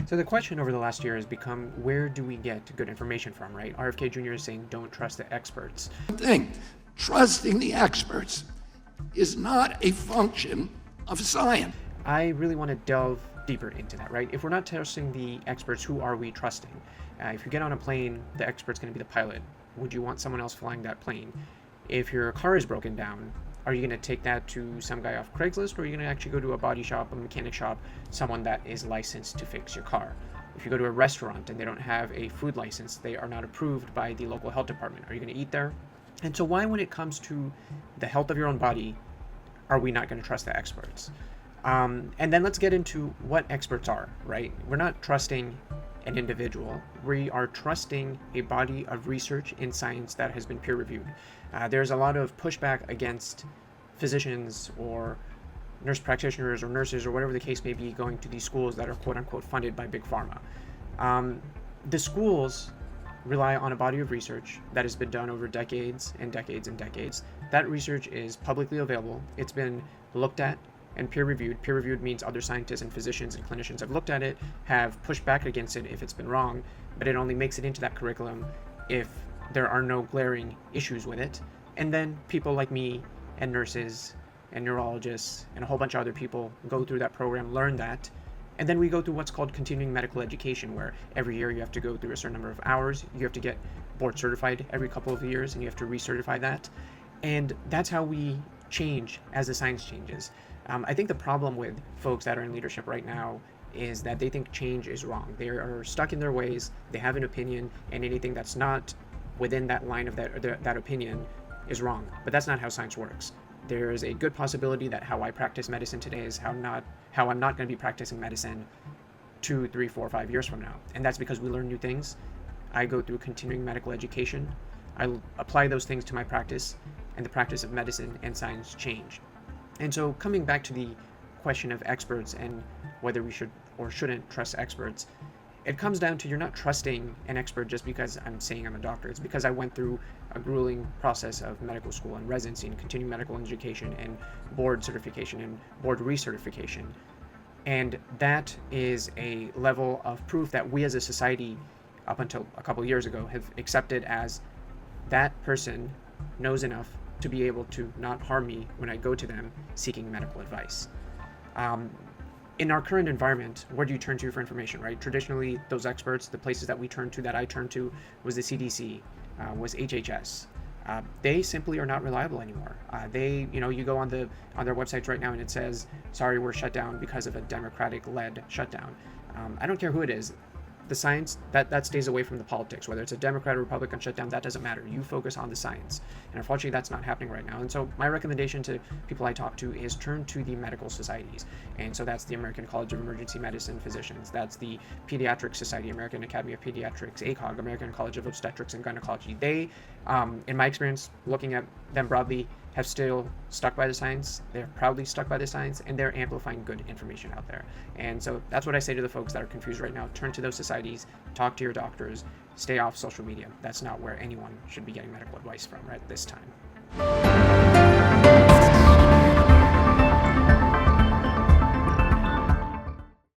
So the question over the last year has become, where do we get good information from, right? RFK Jr. is saying, don't trust the experts. Thing, trusting the experts is not a function of science. I really want to delve deeper into that, right? If we're not trusting the experts, who are we trusting? If you get on a plane, the expert's going to be the pilot. Would you want someone else flying that plane? If your car is broken down, are you going to take that to some guy off Craigslist, or are you going to actually go to a body shop, a mechanic shop, someone that is licensed to fix your car? If you go to a restaurant and they don't have a food license, they are not approved by the local health department, are you going to eat there? And so why, when it comes to the health of your own body, are we not going to trust the experts? And then let's get into what experts are, right? We're not trusting an individual. We are trusting a body of research in science that has been peer reviewed. There's a lot of pushback against physicians or nurse practitioners or nurses or whatever the case may be going to these schools that are quote unquote funded by Big Pharma. The schools rely on a body of research that has been done over decades and decades and decades. That research is publicly available. It's been looked at and peer reviewed. Peer reviewed means other scientists and physicians and clinicians have looked at it, have pushed back against it if it's been wrong, but it only makes it into that curriculum if there are no glaring issues with it. And then people like me and nurses and neurologists and a whole bunch of other people go through that program, learn that, and then we go through what's called continuing medical education, where every year you have to go through a certain number of hours, you have to get board certified every couple of years, and you have to recertify that. And that's how we change as the science changes. I think the problem with folks that are in leadership right now is that they think change is wrong. They are stuck in their ways, they have an opinion, and anything that's not within that line of that opinion is wrong. But that's not how science works. There is a good possibility that how I practice medicine today is how I'm not going to be practicing medicine 2, 3, 4, 5 years from now. And that's because we learn new things. I go through continuing medical education. I apply those things to my practice, and the practice of medicine and science change. And so coming back to the question of experts and whether we should or shouldn't trust experts, it comes down to, you're not trusting an expert just because I'm saying I'm a doctor. It's because I went through a grueling process of medical school and residency and continuing medical education and board certification and board recertification. And that is a level of proof that we as a society, up until a couple years ago, have accepted as that person knows enough to be able to not harm me when I go to them seeking medical advice. In our current environment, where do you turn to for information, right? Traditionally, those experts, the places that I turned to was the CDC, was HHS. They simply are not reliable anymore. You go on their websites right now and it says, sorry, we're shut down because of a Democratic-led shutdown. I don't care who it is. The science, that stays away from the politics. Whether it's a Democrat or Republican shutdown, that doesn't matter. You focus on the science. And unfortunately, that's not happening right now. And so my recommendation to people I talk to is turn to the medical societies. And so that's the American College of Emergency Medicine Physicians. That's the Pediatric Society, American Academy of Pediatrics, ACOG, American College of Obstetrics and Gynecology. They, in my experience, looking at them broadly, have still stuck by the science. They're proudly stuck by the science, and they're amplifying good information out there. And so that's what I say to the folks that are confused right now. Turn to those societies, talk to your doctors, stay off social media. That's not where anyone should be getting medical advice from right this time.